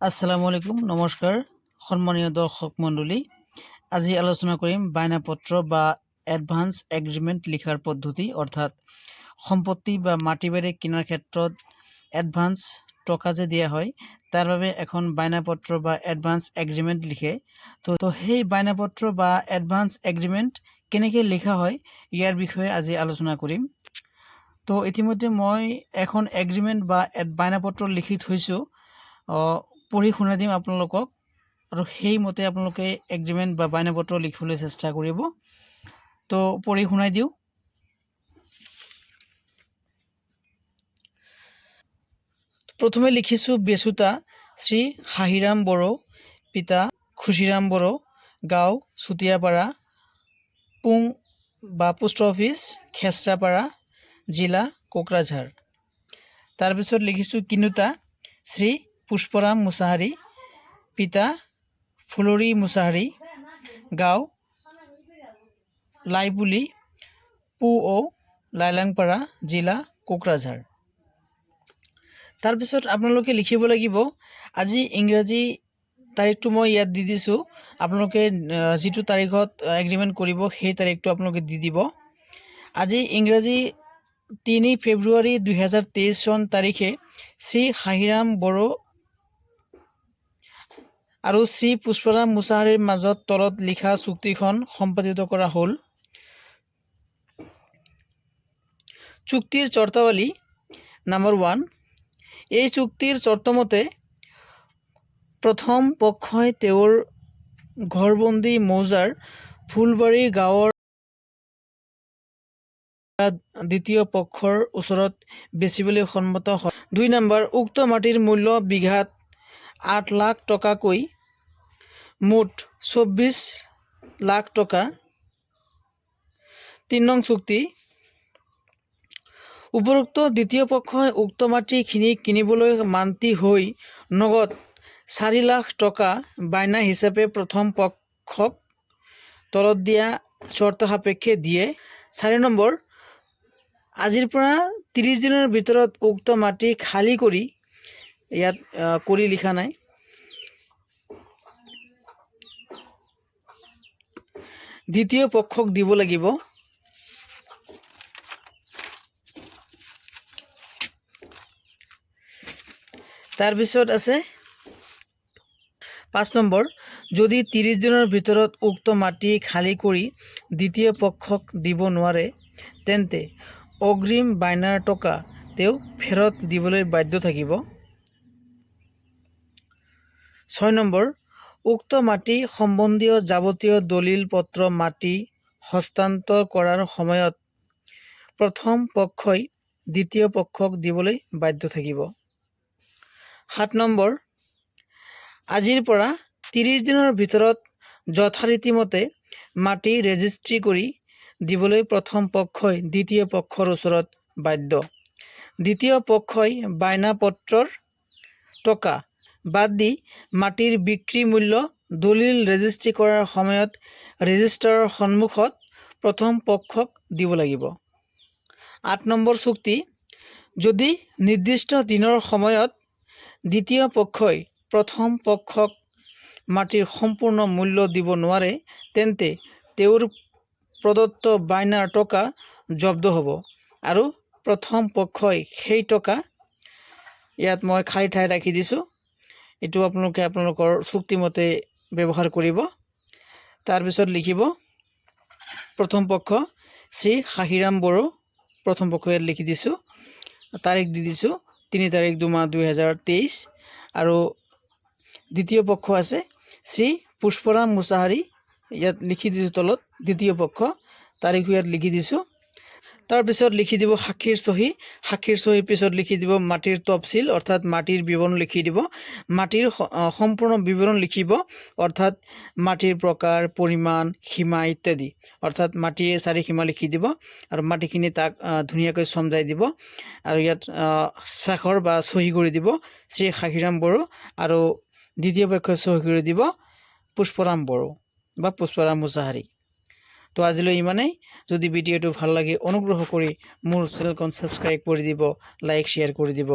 আসসালামু আলাইকুম নমস্কাৰ সম্মানীয় দৰ্শক মণ্ডলী আজি আলোচনা কৰিম বায়নাপত্ৰ বা এডভান্স এগ্ৰিমেণ্ট লিখাৰ পদ্ধতি অৰ্থাৎ সম্পত্তি বা মাটি বাৰী কিনাৰ ক্ষেত্ৰত এডভান্স টকা যে দিয়া হয় তাৰ বাবে এখন বায়নাপত্ৰ বা এডভান্স এগ্ৰিমেণ্ট লিখে তো সেই বায়নাপত্ৰ বা এডভান্স এগ্ৰিমেণ্ট কেনেকৈ লিখা হয় ইয়াৰ বিষয়ে আজি আলোচনা কৰিম। তো ইতিমধ্যে মই এখন এগ্ৰিমেণ্ট বা বায়নাপত্ৰ লিখি থৈছোঁ, পঢ়ি শুনাই দিম আপোনালোকক আৰু সেইমতে আপোনালোকে এগ্ৰিমেণ্ট বা বায়নাপত্ৰ লিখিবলৈ চেষ্টা কৰিব। তো পঢ়ি শুনাই দিওঁ। প্ৰথমে লিখিছোঁ বেচোতা শ্ৰী হাহিৰাম বড়ো, পিতা খুশিৰাম বড়ো, গাঁও চুতীয়াপাৰা, পুং বা পোষ্ট অফিচ খেচৰাপাৰা, জিলা কোকৰাঝাৰ। তাৰপিছত লিখিছোঁ কিনুতা শ্ৰী পুষ্পৰাম মুছাহাৰী, পিতা ফুলৰি মুছাহাৰী, গাঁও লাইপুলি, পু ও লাইলাংপাৰা, জিলা কোকৰাঝাৰ। তাৰপিছত আপোনালোকে লিখিব লাগিব, আজি ইংৰাজী তাৰিখটো মই ইয়াত দি দিছোঁ, আপোনালোকে যিটো তাৰিখত এগ্ৰিমেণ্ট কৰিব সেই তাৰিখটো আপোনালোকে দি দিব। আজি ইংৰাজী 3 ফেব্ৰুৱাৰী 2023 চন তাৰিখে শ্ৰী হাহিৰাম বড়ো আৰু শ্ৰী পুষ্পৰাম মুছাহাৰীৰ মাজত তলত লিখা চুক্তিখন সম্পাদিত কৰা হ'ল। চুক্তিৰ চৰ্তাৱলী নম্বৰ 1। এই চুক্তিৰ চৰ্তমতে প্ৰথম পক্ষই তেওঁৰ ঘৰবন্দী মৌজাৰ ফুলবাৰী গাঁৱৰ দ্বিতীয় পক্ষৰ ওচৰত বেচিবলৈ সন্মত হয়। 2 নম্বৰ, উক্ত মাটিৰ মূল্য বিঘাত 8 লাখ টকাকৈ মুঠ 24 লাখ টকা। 3 নং চুক্তি, উপৰোক্ত দ্বিতীয় পক্ষই উক্ত মাটিখিনি কিনিবলৈ মান্তি হৈ নগদ 4 লাখ টকা বায়না হিচাপে প্ৰথম পক্ষক তলত দিয়া চৰ্ত সাপেক্ষে দিয়ে। 4 নম্বৰ, আজিৰ পৰা 30 দিনৰ ভিতৰত উক্ত মাটি খালী কৰি, ইয়াত কৰি লিখা নাই, দ্বিতীয় পক্ষক দিব লাগিব। তাৰপিছত আছে 5 নম্বৰ, যদি 30 দিনৰ ভিতৰত উক্ত মাটি খালী কৰি দ্বিতীয় পক্ষক দিব নোৱাৰে তেন্তে অগ্ৰিম বায়নাৰ টকা তেওঁ ফেৰত দিবলৈ বাধ্য থাকিব। 6 নম্বৰ, উক্ত মাটি সম্বন্ধীয় যাৱতীয় দলিল পত্ৰ মাটি হস্তান্তৰ কৰাৰ সময়ত প্ৰথম পক্ষই দ্বিতীয় পক্ষক দিবলৈ বাধ্য থাকিব। 7 নম্বৰ, আজিৰ পৰা 30 দিনৰ ভিতৰত যথাৰীতিমতে মাটি ৰেজিষ্ট্ৰি কৰি দিবলৈ প্ৰথম পক্ষই দ্বিতীয় পক্ষৰ ওচৰত বাধ্য। দ্বিতীয় পক্ষই বায়না পত্ৰৰ টকা বাদ দি মাটিৰ বিক্ৰী মূল্য দলিল ৰেজিষ্ট্ৰি কৰাৰ সময়ত ৰেজিষ্ট্ৰাৰৰ সন্মুখত প্ৰথম পক্ষক দিব লাগিব। 8 নম্বৰ চুক্তি, যদি নিৰ্দিষ্ট দিনৰ সময়ত দ্বিতীয় পক্ষই প্ৰথম পক্ষক মাটিৰ সম্পূৰ্ণ মূল্য দিব নোৱাৰে তেন্তে তেওঁৰ প্ৰদত্ত বায়নাৰ টকা জব্দ হ'ব আৰু প্ৰথম পক্ষই সেই টকা, ইয়াত মই খালী ঠাই ৰাখি দিছোঁ, এইটো আপোনালোকে আপোনালোকৰ চুক্তিমতে ব্যৱহাৰ কৰিব। তাৰপিছত লিখিব প্ৰথম পক্ষ শ্ৰী হাহিৰাম বড়ো, প্ৰথম পক্ষ ইয়াত লিখি দিছোঁ, তাৰিখ দি দিছোঁ 3 তাৰিখ 2 মাহ 2023, আৰু দ্বিতীয় পক্ষ আছে শ্ৰী পুষ্পৰাম মুছাহাৰী, ইয়াত লিখি দিছোঁ তলত দ্বিতীয় পক্ষ, তাৰিখো ইয়াত লিখি দিছোঁ। তাৰপিছত লিখি দিব সাক্ষীৰ চহী, সাক্ষীৰ চহীৰ পিছত লিখি দিব মাটিৰ তফচিল অৰ্থাৎ মাটিৰ বিৱৰণ লিখি দিব, মাটিৰ সম্পূৰ্ণ বিৱৰণ লিখিব অৰ্থাৎ মাটিৰ প্ৰকাৰ, পৰিমাণ, সীমা ইত্যাদি, অৰ্থাৎ মাটিৰ 4 সীমা লিখি দিব আৰু মাটিখিনি তাক ধুনীয়াকৈ চমজাই দিব আৰু ইয়াত স্বাক্ষৰ বা চহী কৰি দিব শ্ৰী হাহিৰাম বড়ো আৰু দ্বিতীয় পক্ষই চহী কৰি দিব পুষ্পৰাম বড়ো বা পুষ্পৰাম মুছাহাৰী। তো আজিলৈ ইমানেই। যদি ভিডিঅ'টো ভাল লাগে অনুগ্ৰহ কৰি মোৰ চেনেলখন ছাবস্ক্ৰাইব কৰি দিব, লাইক শ্বেয়াৰ কৰি দিব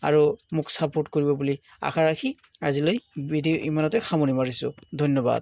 আৰু মোক ছাপোৰ্ট কৰিব বুলি আশা ৰাখি আজিলৈ ভিডিঅ' ইমানতে সামৰণি মাৰিছোঁ। ধন্যবাদ।